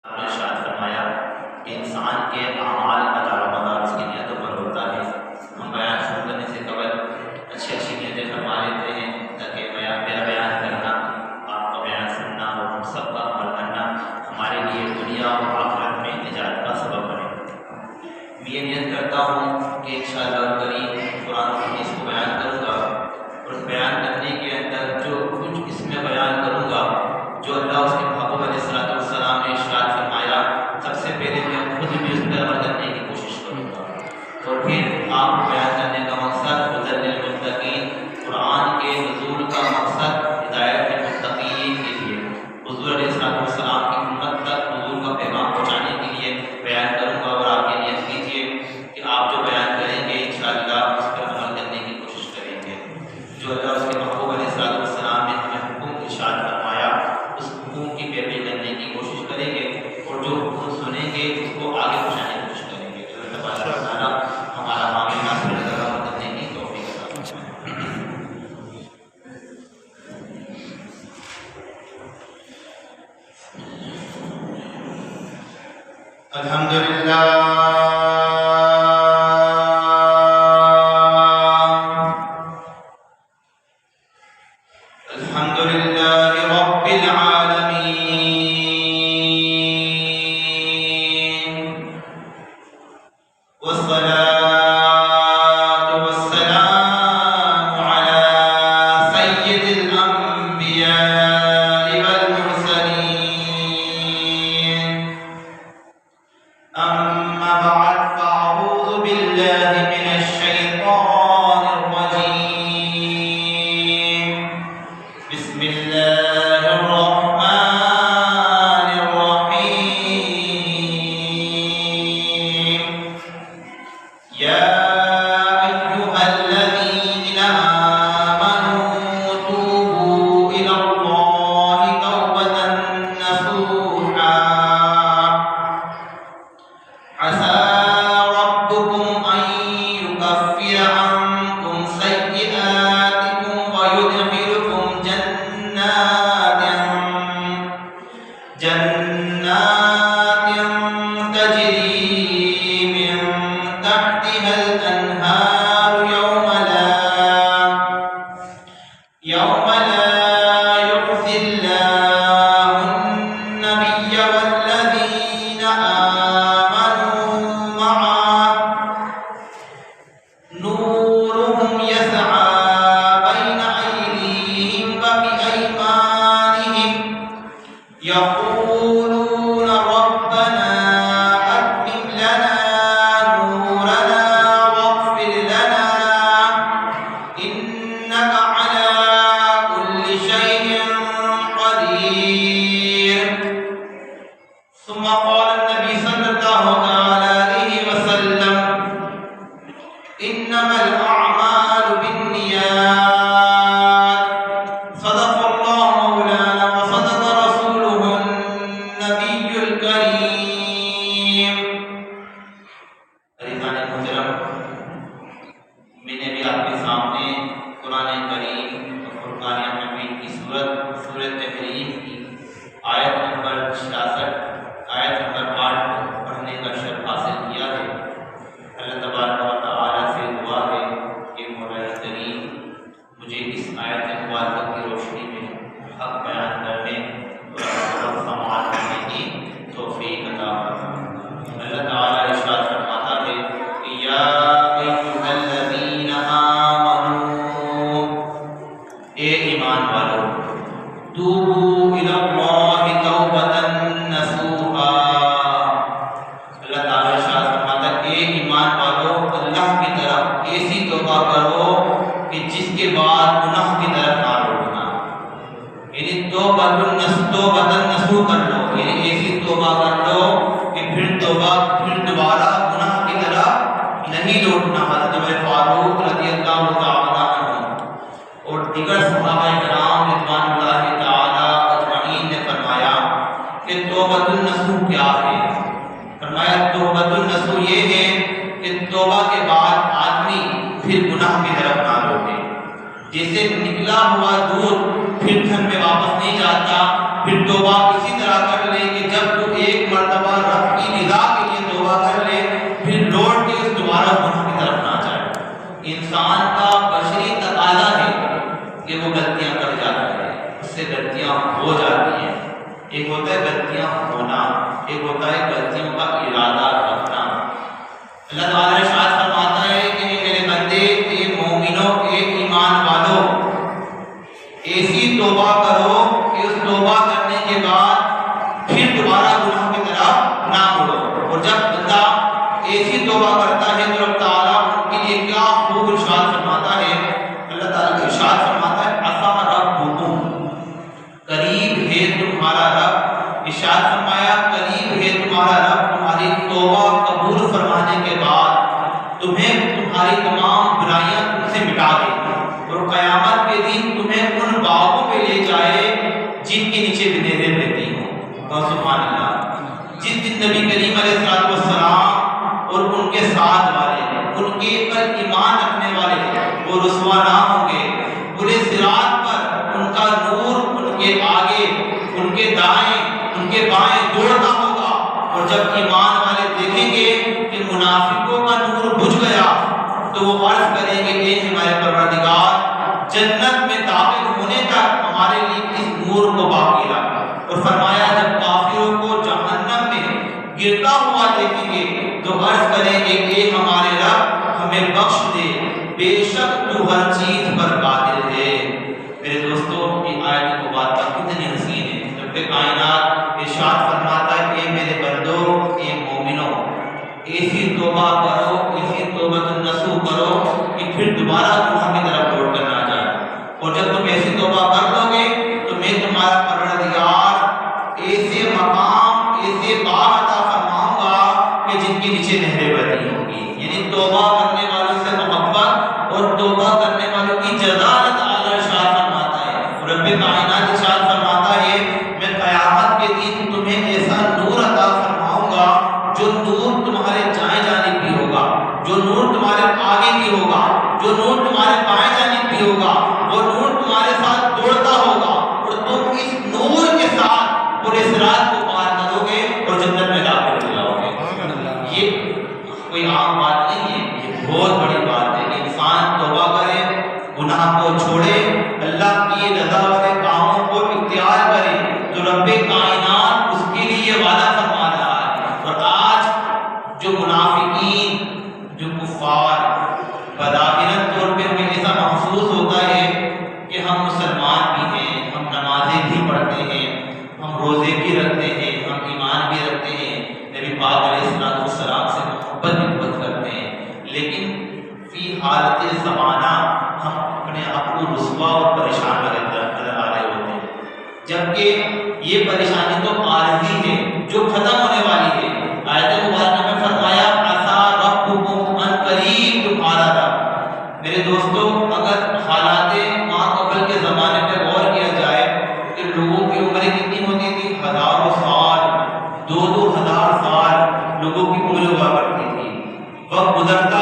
نے ارشاد فرمایا کہ انسان کے اعمال کا دار و مدار اس کی نیتوں پر ہوتا ہے۔ ہم بیان شروع کرنے سے قبل اچھی نیتیں فرما لیتے ہیں تاکہ میرا بیان کرنا، آپ کا بیان سننا اور ہم سب کا عمل کرنا ہمارے لیے دنیا اور آخرت میں نجات کا سبب بنے۔ میں یہ نیت کرتا ہوں کہ انشاءاللہ کریم قرآن و حدیث کو بیان کروں گا، اور اس بیان کرنے کے اندر جو کچھ اس میں بیان کروں گا، جو اللہ اس کے محبوب علیہ السلام نے ارشاد فرمایا، سب سے پہلے میں خود بھی اس پر عمل کرنے کی کوشش کروں گا، اور پھر آپ کو بیان کرنے کا مقصد ہدی للمتقین، قرآن کے نزول کا مقصد ہدایت للمتقین کے لیے، حضور علیہ السلام کی امت تک حضور کا پیغام پہنچانے کے لیے بیان کروں گا۔ اور آپ یہ نیت کیجیے کہ آپ جو بیان کریں گے انشاءاللہ اس پر عمل کرنے کی کوشش کریں گے۔ جو اللہ اس کے محبوب علیہ السلام نے ہمیں حکم ارشاد فرمایا، اس حکم کی پیروی کرنے کی کوشش کریں گے، اور جو حکم سنیں گے اس کو آگے پہنچانے کی کوشش کریں گے۔ تو اللہ تبارک و تعالیٰ ہمارا عمل ناصر کرنے کی توفیق عطا فرمائے۔ الحمدللہ رب العالمین، والصلاة والسلام على سید الانبیاء والمرسلین، اما بعد فاعوذ باللہ من الشیطان الرجیم، بسم اللہ الرحمن الرحیم، یا ایہا الذین آمنوا توبوا الی اللہ توبۃ نصوحا، عسى ربكم أن يكفر عنكم سيئاتكم ويدخلكم جنات تجري من تحتها الأنهار يوم لا يخزي الله النبي والذين آمنوا معه نورهم يسعى بين أيديهم وبأيمانهم يقولون ربنا أتمم لنا نورنا واغفر لنا إنك على كل شيء قدير۔ ثم قال النبي صلى الله عليه وسلم إنما الأعمال بالنيات، صدق الله مولانا وصدق رسوله النبي الكريم۔ عزیزان محترم، میں نے بھی آپ کے سامنے قرآن کریم اور فرقان حمید کی سورۃ تحریم کی آیت نمبر 66 آیت نمبر 8 کو پڑھنے کا شرف حاصل کیا ہے۔ اللہ تبارک و تعالیٰ سے دعا ہے کہ مولا کریم مجھے اس آیت مبارکہ کی روشنی میں حق بیان کرنے اور سماعت کرنے کی توفیق عطا فرمائے۔ اللہ تعالیٰ ارشاد فرماتا ہے کہ یا ایھا الذین آمنوا، اے ایمان والو، توبوا الی اللہ توبۃ نصوحا، اللہ تعالیٰ ارشاد فرماتا ہے اے ایمان والو، اللہ کی طرف ایسی توبہ کرو کہ جس کے بعد گناہ کی طرف نہ لوٹنا، یعنی توبۃ نصوح کر لو، یعنی ایسی توبہ کر لو کہ پھر دوبارہ گناہ کی طرف نہیں لوٹنا۔ حضرت عمر فاروق رضی اللہ تعالیٰ عنہ اور دیگر صحابہ کرام رضوان اللہ تعالیٰ اجمعین نے فرمایا کہ توبۃ النصوح کیا ہے؟ فرمایا توبۃ النصوح یہ ہے کہ توبہ کے بعد آدمی پھر گناہ کی طرف نہ لوٹے، جیسے نکلا ہوا دودھ پھر گھر میں واپس نہیں جاتا، پھر توبہ اسی طرح کر لیں کہ جب تو ایک ایک ہوتا ہے غلطیاں ہونا، ایک ہوتا ہے غلطیوں کا ارادہ رکھنا۔ اللہ تعالیٰ ارشاد فرماتا ہے کہ میرے بندے، اے مومنوں، اے ایمان والو، ایسی توبہ کرو کہ اس توبہ کرنے کے بعد پھر دوبارہ گناہ کی طرف نہ مڑو۔ اور جب بندہ ایسی توبہ کرتا ہے تو رب تعالیٰ ان کے لیے کیا خوب ارشاد فرماتا ہے۔ اللہ تعالیٰ ارشاد فرماتا ہے عسیٰ ربکم، قریب ہے تمہارا رب، ارشاد فرمایا قریب ہے تمہارا رب تمہاری توبہ قبول فرمانے کے بعد تمہیں تمہاری تمام برائیاں تم سے مٹا دے اور قیامت کے دن تمہیں ان باغوں پہ لے جائے جن کے نیچے بنیریں رہتی ہوں۔ سبحان اللہ۔ جس دن نبی کریم علیہ السلام اور ان کے ساتھ والے، ان کے پر ایمان رکھنے والے وہ رسوا نہ ہوں گے، پورے صراط پر ان کا نور ان کے آگے، ان کے دائیں، ان کے بائیں دوڑتا ہوگا، اور جب ایمان والے دیکھیں گے کہ منافقوں کا نور بجھ گیا تو وہ عرض کریں گے اے ہمارے پروردگار، جنت میں داخل ہونے تک ہمارے لیے اس نور کو باقی رکھ۔ اور فرمایا جب کافروں کو جہنم میں گرتا ہوا دیکھیں گے تو عرض کریں گے اے ہمارے رب ہمیں بخش دے، بے شک تو ہر چیز پر قادر ہے۔ میرے دوستو، یہ آیت مبارکہ کتنی حسین ہے۔ رب کائنات ارشاد فرماتا ہے کہ میرے بندو، اے مومنوں، ایسی توبہ کرو، ایسی توبۃ النصوح کرو کہ پھر دوبارہ گناہ کی طرف لوٹ کر نہ جائے۔ اور جب تم ایسی توبہ کر لو گے تو میں تمہارا پروردگار ایسے مقام، ایسے باغ عطا فرماؤں گا کہ جن کے نیچے نہریں بہتی ہوں گی۔ یعنی توبہ کرنے والوں سے محبت اور توبہ کرنے والوں کی جزا اللہ تعالیٰ ارشاد فرماتا ہے۔ رب کائنات ارشاد فرماتا ہے میں قیامت کے دن تمہیں ایسا نور عطا فرماؤں گا جو نور تمہارے جائیں جانب بھی ہوگا، جو نور تمہارے آگے بھی ہوگا، جو نور تمہارے بائیں جانب بھی ہوگا، وہ نور تمہارے ساتھ دوڑتا ہوگا اور تم اس نور کے ساتھ پورے صراط کو پار کرو گے اور جنت میں داخل ہو جاؤ گے۔ یہ کوئی عام بات نہیں ہے، یہ بہت بڑی بات ہے کہ انسان توبہ کرے، گناہ کو چھوڑے، اللہ کی رضا والے کاموں کو اختیار کرے تو رب کائنات اس کے لیے یہ وعدہ فرما رہا ہے۔ اور آج جو منافقین، جو کفار، بظاہر طور پہ ہمیں ایسا محسوس ہوتا ہے کہ ہم مسلمان بھی ہیں، ہم نمازیں بھی پڑھتے ہیں، ہم روزے بھی رکھتے ہیں، ہم ایمان بھی رکھتے ہیں، نبی پاک علیہ السلام سے محبت بھی بہت کرتے ہیں، لیکن فی حالت زمانہ ہم اپنے آپ کو رسوا اور پریشان نظر آ رہے ہوتے ہیں، جبکہ یہ پریشانی تو عارضی ہے جو ختم ہونے والی ہے۔ آیت مبارکہ میں فرمایا عسیٰ ربکم، ان قریب تمہارا رب۔ میرے دوستو، اگر حالات ماقبل کے زمانے پہ غور کیا جائے کہ لوگوں کی عمریں کتنی ہوتی تھی، ہزاروں سال، 2-2 ہزار سال لوگوں کی عمر ہوا کرتی تھی۔ وقت گزرتا